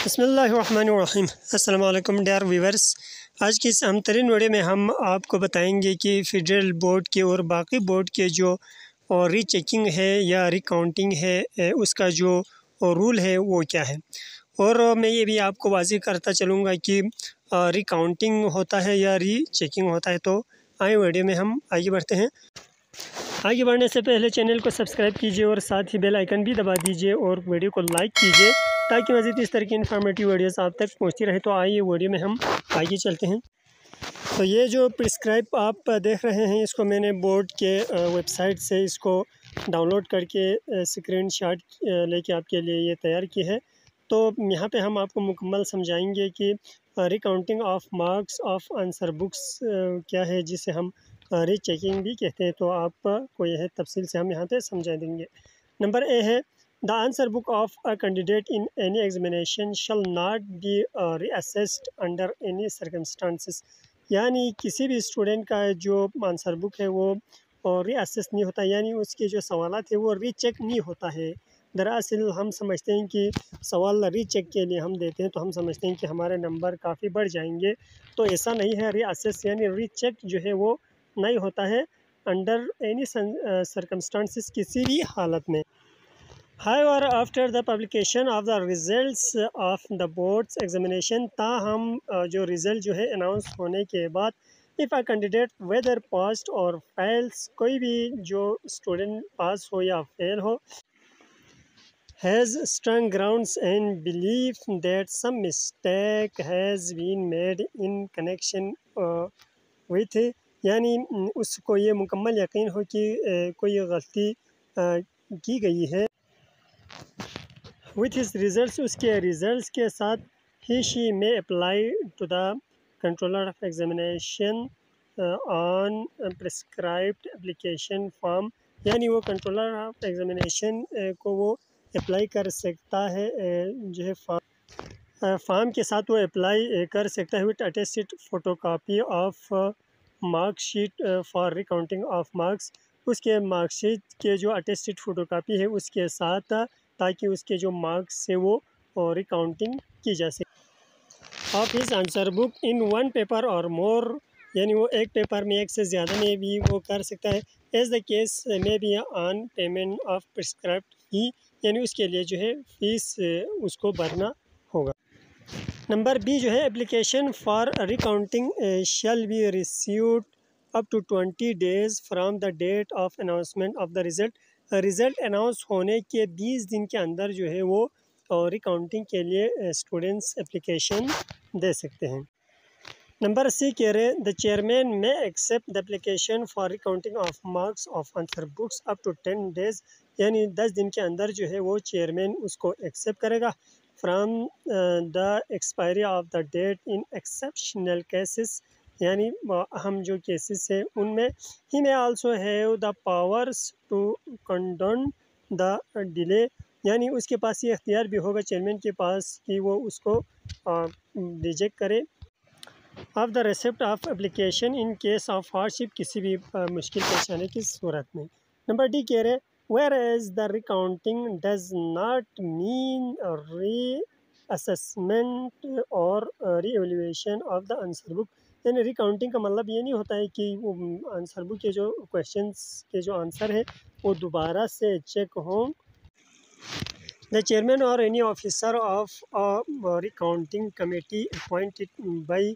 बिस्मिल्लाहिर्रहमानिर्रहीम। अस्सलाम वालेकुम डियर व्यूअर्स। आज की इस अहम तरीन वीडियो में हम आपको बताएंगे कि फेडरल बोर्ड के और बाकी बोर्ड के जो रीचेकिंग है या रिकाउंटिंग है उसका जो रूल है वो क्या है। और मैं ये भी आपको वाज़ेह करता चलूँगा कि रिकाउंटिंग होता है या रीचेकिंग होता है। तो आए वीडियो में हम आगे बढ़ते हैं। आगे बढ़ने से पहले चैनल को सब्सक्राइब कीजिए और साथ ही बेल आइकन भी दबा दीजिए और वीडियो को लाइक कीजिए ताकि मज़ीद इस तरह की इन्फॉर्मेटिव वीडियोस आप तक पहुंचती रहे। तो आइए वीडियो में हम आगे चलते हैं। तो ये जो प्रिस्क्राइब आप देख रहे हैं इसको मैंने बोर्ड के वेबसाइट से इसको डाउनलोड करके स्क्रीनशॉट लेके आपके लिए ये तैयार की है। तो यहाँ पे हम आपको मुकम्मल समझाएंगे कि recounting of marks of answer books क्या है, जिसे हम रीचेकिंग भी कहते हैं। तो आपको यह तफसील से हम यहाँ पे समझा देंगे। नंबर ए है, the answer book of a candidate in any examination shall not be reassessed under any circumstances. यानी किसी भी स्टूडेंट का जो आंसर बुक है वो रीअसेस नहीं होता, यानी उसके जो सवालात है वो रीचेक नहीं होता है। दरअसल हम समझते हैं कि सवाल रीचेक के लिए हम देते हैं तो हम समझते हैं कि हमारे नंबर काफ़ी बढ़ जाएंगे। तो ऐसा नहीं है। रीअसेस यानी रीचेक जो है वो नहीं होता है अंडर एनी सर्कमस्टांसिस, किसी भी हालत में। However, after the publication of the results of the board's examination, ताहम जो रिज़ल्ट जो है अनाउंस होने के बाद, if a candidate whether passed or fails, कोई भी जो स्टूडेंट पास हो या फेल हो, has strong grounds and belief that some mistake has been made in connection with, यानी उसको ये मुकम्मल यकीन हो कि कोई गलती की गई है with his results, उसके रिज़ल्ट्स के साथ, he she may apply to the controller of examination on prescribed application form, यानी वो कंट्रोलर ऑफ एग्जामिनेशन को वो अप्लाई कर सकता है जो है फॉर्म के साथ वो अप्लाई कर सकता है with attested photocopy of marksheet for recounting of marks. उसके मार्कशीट के जो अटेस्टेड फ़ोटोकॉपी है उसके साथ, ताकि उसके जो मार्क्स है वो रिकाउंटिंग की जा सके। Of his answer book in one paper और मोर, यानी वो एक पेपर में एक से ज़्यादा में भी वो कर सकता है। एज द केस में भी ऑन पेमेंट ऑफ प्रिस्क्राइब्ड फी, यानी उसके लिए जो है फ़ीस उसको भरना होगा। नंबर बी जो है, application for recounting shall be received up to 20 days from the date of announcement of the result. Result announce होने के 20 दिन के अंदर जो है वो रिकाउंटिंग के लिए स्टूडेंट्स एप्लीकेशन दे सकते हैं। नंबर सी कह रहे, the chairman may accept the application for recounting of marks of answer books up to 10 days, यानी 10 दिन के अंदर जो है वो चेयरमैन उसको एक्सेप्ट करेगा। From the expiry of the date in exceptional cases, यानी अहम जो केसेस है उनमें, he may also have the powers to condone the delay, यानी उसके पास ये इख्तियार भी होगा चेयरमैन के पास कि वो उसको रिजेक्ट करे। Of the receipt of application in case of hardship, किसी भी मुश्किल पेश आने की सूरत में। नंबर डी कह रहे, whereas the recounting does not mean reassessment or reevaluation of the answer book, यानी रिकाउंटिंग का मतलब ये नहीं होता है कि वो आंसर बुक के जो क्वेश्चंस के जो आंसर है वो दोबारा से चेक हों। द चेयरमैन और any officer of a recounting committee appointed by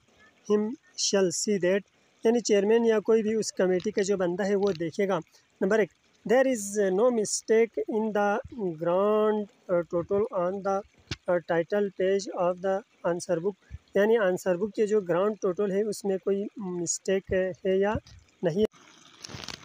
him shall see that, यानी चेयरमैन या कोई भी उस कमेटी का जो बंदा है वो देखेगा। नंबर एक, there is no mistake in the grand total on the title page of the answer book, यानी आंसर बुक के जो ग्राउंड टोटल है उसमें कोई मिस्टेक है या नहीं।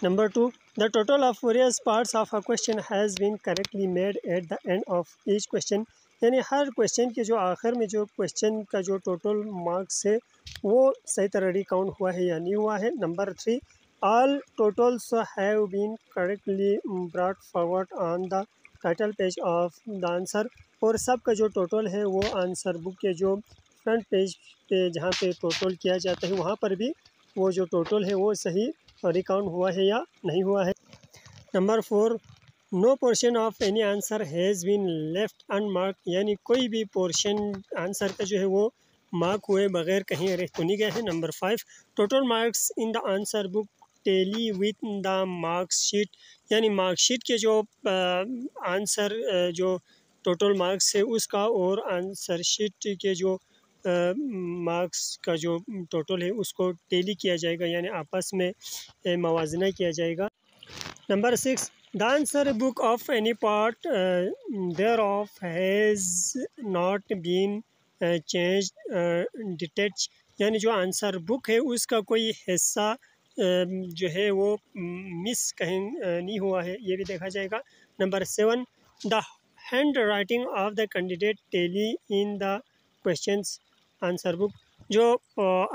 Number two, the total of various parts of a question has been correctly made at the end of each question, यानी हर क्वेश्चन के जो आखिर में जो क्वेश्चन का जो टोटल मार्क्स है वो सही तरह रिकाउंट हुआ है या नहीं हुआ है। Number three, all totals have been correctly brought forward on the title page of the answer, और सब का जो टोटल है वो आंसर बुक के जो फ्रंट पेज पे जहाँ पे टोटल किया जाता है वहाँ पर भी वो जो टोटल है वो सही रिकाउंट हुआ है या नहीं हुआ है। Number four, no portion of any answer has been left unmark, यानी कोई भी पोर्शन आंसर का जो है वो मार्क हुए बगैर कहीं रह तो नहीं गए हैं। Number 5, total marks in the answer book tally with the marksheet, यानी मार्कशीट के जो आंसर जो टोटल मार्क्स है उसका और आंसर शीट के जो मार्क्स का जो टोटल है उसको टेली किया जाएगा, यानी आपस में मवाजना किया जाएगा। Number 6, the answer book of any part thereof has not been change detach, यानी जो आंसर बुक है उसका कोई हिस्सा जो है वो मिस कहीं नहीं हुआ है, ये भी देखा जाएगा। Number 7, the handwriting of the candidate tally in the questions answer book, जो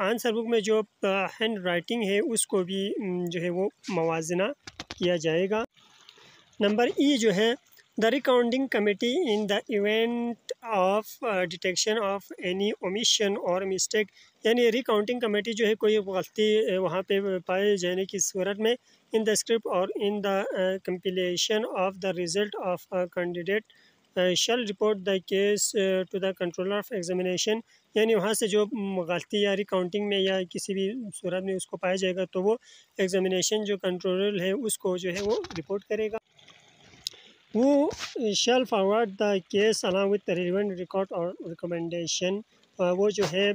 आंसर बुक में जो हैंड राइटिंग है उसको भी जो है वो मवाजना किया जाएगा। नंबर ई जो है, the recounting committee in the event of detection of any omission और मिस्टेक, यानी रिकाउंटिंग कमेटी जो है कोई गलती वहाँ पे पाए जाने की सूरत में इन द स्क्रिप्ट और in the compilation of the result of candidate shall report the case to the controller of examination, यानी वहाँ से जो गलती या रिकाउंटिंग में या किसी भी सूरत में उसको पाया जाएगा तो वो एग्जामिनेशन जो कंट्रोलर है उसको जो है वो रिपोर्ट करेगा। वो shall forward the case along with relevant record और रिकमेंडेशन, वो जो है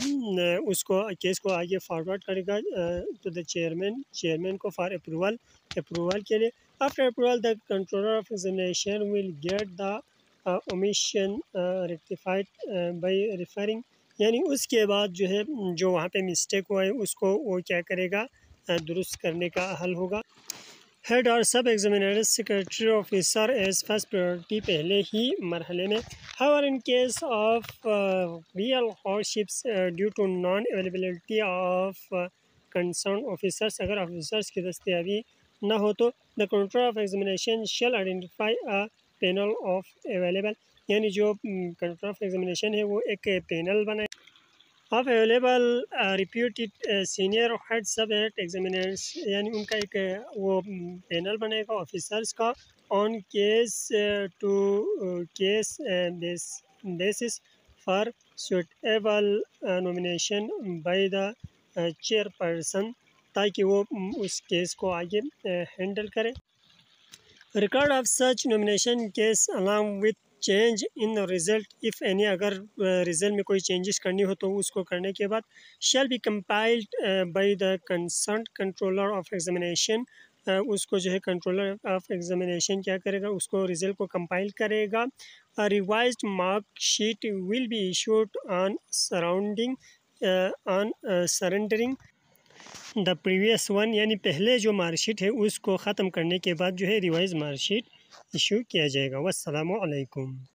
उसको केस को आगे फॉरवर्ड करेगा टू द चेयरमैन को फॉर अप्रूवल के लिए। After approval the controller of examination will get the omission rectified by referring, यानी उसके बाद जो है जो वहाँ पे मिस्टेक हुआ है उसको वो क्या करेगा, दुरुस्त करने का हल होगा। हेड और sub examiner secretary officer as first priority पहले ही मरहले में। However in case of real hardships due to non availability of concern officers, अगर ऑफिसर्स की दस्तयाबी न हो तो the controller of examination shall identify a panel of available, यानी जो कंट्रोलर ऑफ एग्जामिनेशन है वो एक पैनल बनाए of available reputed senior head sub head examiners, यानी उनका एक वो पैनल बनेगा ऑफिसर्स का on case to case basis for suitable nomination by the chairperson, ताकि वो उस केस को आगे हैंडल करें। Record of such nomination case along with change in result if any, अगर रिज़ल्ट में कोई चेंजेस करनी हो तो उसको करने के बाद shall be compiled by the concern controller of examination, उसको जो है कंट्रोलर ऑफ एग्जामिनेशन क्या करेगा, उसको रिज़ल्ट को कंपाइल करेगा। Revised marksheet will be issued on surrendering the previous one, यानी पहले जो मार्कशीट है उसको ख़त्म करने के बाद जो है रिवाइज मार्कशीट इशू किया जाएगा। वस्सलामु अलैकुम।